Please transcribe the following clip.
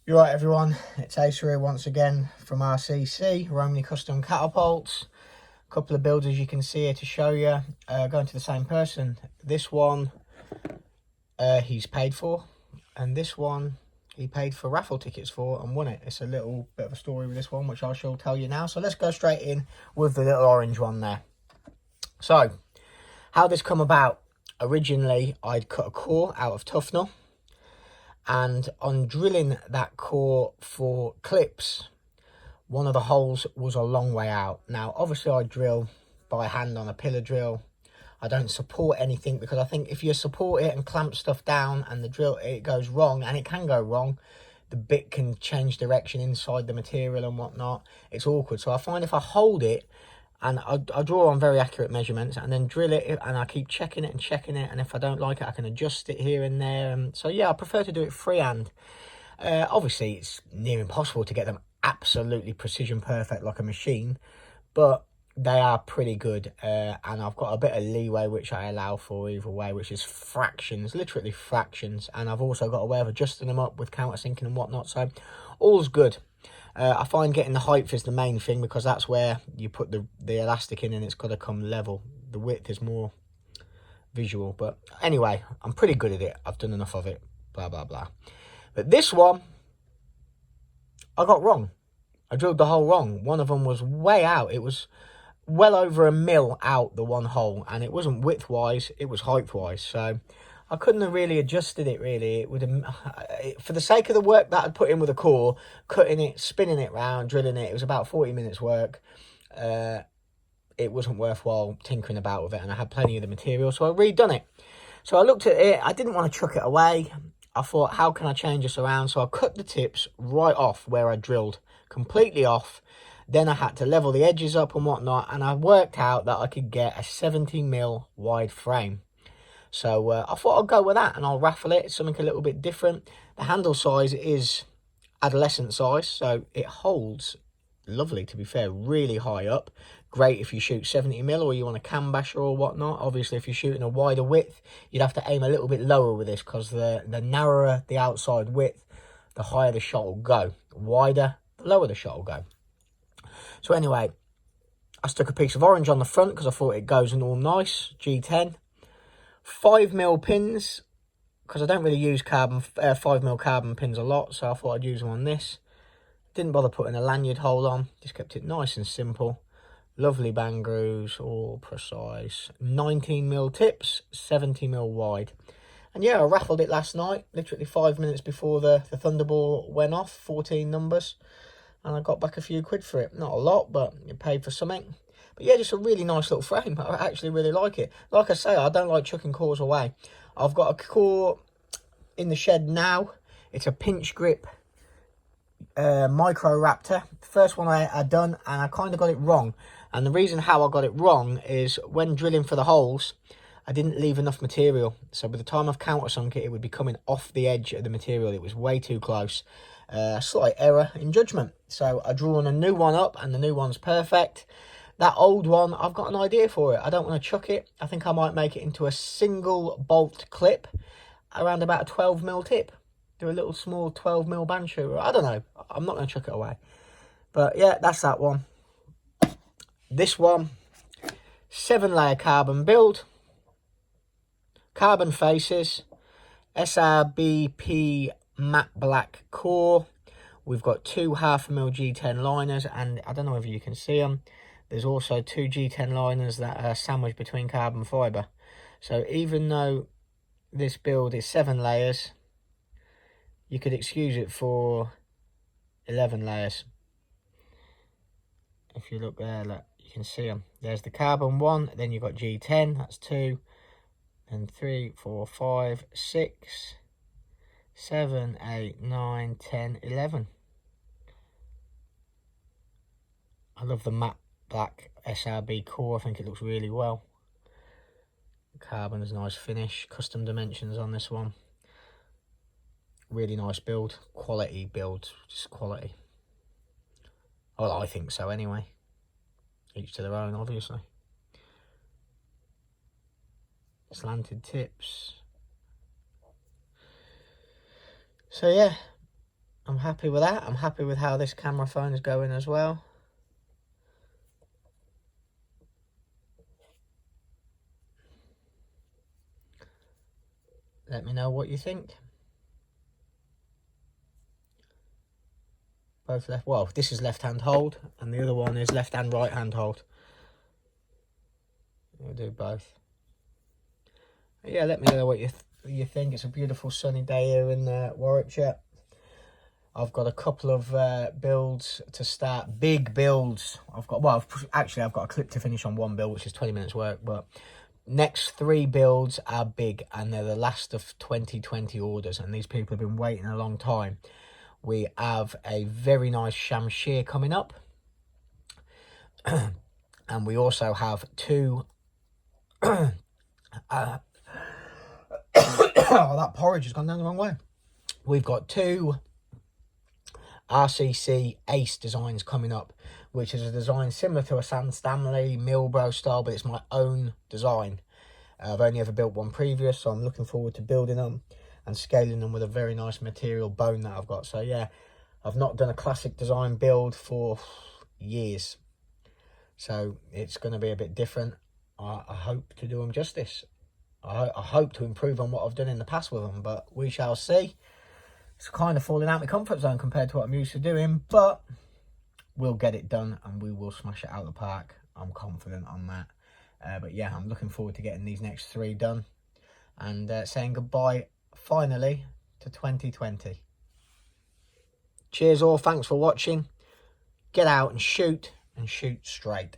You're right, everyone. It's Ace here once again from RCC, Romney Custom Catapults. A couple of builds, as you can see here, to show you. Going to the same person. This one he's paid for, and this one he paid for raffle tickets for and won it. It's a little bit of a story with this one, which I shall tell you now. So let's go straight in with the little orange one there. So, how this come about? Originally, I'd cut a core out of Tufnell, and on drilling that core for clips, one of the holes was a long way out. Now, obviously, I drill by hand on a pillar drill. I don't support anything, because I think if you support it and clamp stuff down and the drill, it goes wrong, and it can go wrong. The bit can change direction inside the material and whatnot. It's awkward. So I find if I hold it, and I draw on very accurate measurements and then drill it, and I keep checking it, and if I don't like it, I can adjust it here and there. And so yeah, I prefer to do it freehand. Obviously, it's near impossible to get them absolutely precision perfect like a machine, but they are pretty good, and I've got a bit of leeway which I allow for either way, which is fractions, literally fractions. And I've also got a way of adjusting them up with countersinking and whatnot, so all's good. I find getting the height is the main thing, because that's where you put the elastic in, and it's got to come level. The width is more visual, but anyway, I'm pretty good at it. I've done enough of it, blah blah blah. But this one I got wrong. I drilled the hole wrong. One of them was way out. It was well over a mil out, the one hole, and it wasn't width wise, it was height wise. So I couldn't have really adjusted it, really. It would have, for the sake of the work that I'd put in with the core, cutting it, spinning it round, drilling it, it was about 40 minutes work. It wasn't worthwhile tinkering about with it, and I had plenty of the material, so I redone it. So I looked at it, I didn't want to chuck it away. I thought, how can I change this around? So I cut the tips right off where I drilled, completely off. Then I had to level the edges up and whatnot, and I worked out that I could get a 70mm wide frame. So I thought I'll go with that, and I'll raffle it. It's something a little bit different. The handle size is adolescent size, so it holds lovely, to be fair, really high up. Great if you shoot 70mm or you want a cam basher or whatnot. Obviously, if you're shooting a wider width, you'd have to aim a little bit lower with this, because the narrower the outside width, the higher the shot will go. Wider, the lower the shot will go. So anyway, I stuck a piece of orange on the front because I thought it goes in all nice. G10. 5mm pins, because I don't really use 5mm carbon pins a lot, so I thought I'd use them on this. Didn't bother putting a lanyard hole on, just kept it nice and simple. Lovely bang grooves, all precise. 19mm tips, 70mm wide. And yeah, I raffled it last night, literally 5 minutes before the Thunderball went off, 14 numbers. And I got back a few quid for it. Not a lot, but it paid for something. But yeah, just a really nice little frame. I actually really like it. Like I say, I don't like chucking cores away. I've got a core in the shed now. It's a pinch grip micro raptor. First one I had done, and I kind of got it wrong. And the reason how I got it wrong is when drilling for the holes, I didn't leave enough material. So by the time I've countersunk it, it would be coming off the edge of the material. It was way too close. Slight error in judgment. So I drew on a new one up, and the new one's perfect. That old one, I've got an idea for it. I don't want to chuck it. I think I might make it into a single bolt clip around about a 12mm tip. Do a little small 12mm banshee. I don't know. I'm not going to chuck it away. But yeah, that's that one. This one, 7-layer carbon build. Carbon faces. SRBP matte black core. We've got 2 0.5mm G10 liners, and I don't know whether you can see them. There's also 2 G10 liners that are sandwiched between carbon fibre. So even though this build is 7 layers, you could excuse it for 11 layers. If you look there, look, you can see them. There's the carbon one, then you've got G10, that's 2, and 3, 4, 5, 6, 7, 8, 9, 10, 11. I love the matte black SRB core. I think it looks really well. Carbon is a nice finish. Custom dimensions on this one. Really nice build. Quality build. Just quality. Well, I think so anyway. Each to their own, obviously. Slanted tips. So yeah, I'm happy with that. I'm happy with how this camera phone is going as well. Let me know what you think. Both left, well, this is left hand hold and the other one is left hand right hand hold. We'll do both. Yeah, let me know what you think. It's a beautiful sunny day here in Warwickshire. I've got a couple of builds to start, big builds. I've got a clip to finish on one build, which is 20 minutes work, but next 3 builds are big and they're the last of 2020 orders, and these people have been waiting a long time. We have a very nice Shamshir coming up. And we also have 2 oh, that porridge has gone down the wrong way. We've got 2 RCC Ace designs coming up, which is a design similar to a San Stanley Milbro style, but it's my own design. I've only ever built one previous, so I'm looking forward to building them and scaling them with a very nice material bone that I've got. So yeah, I've not done a classic design build for years, so it's going to be a bit different. I hope to do them justice. I hope to improve on what I've done in the past with them, but we shall see. It's kind of falling out of my comfort zone compared to what I'm used to doing, but we'll get it done and we will smash it out of the park. I'm confident on that. But yeah, I'm looking forward to getting these next 3 done and saying goodbye finally to 2020. Cheers all, thanks for watching. Get out and shoot straight.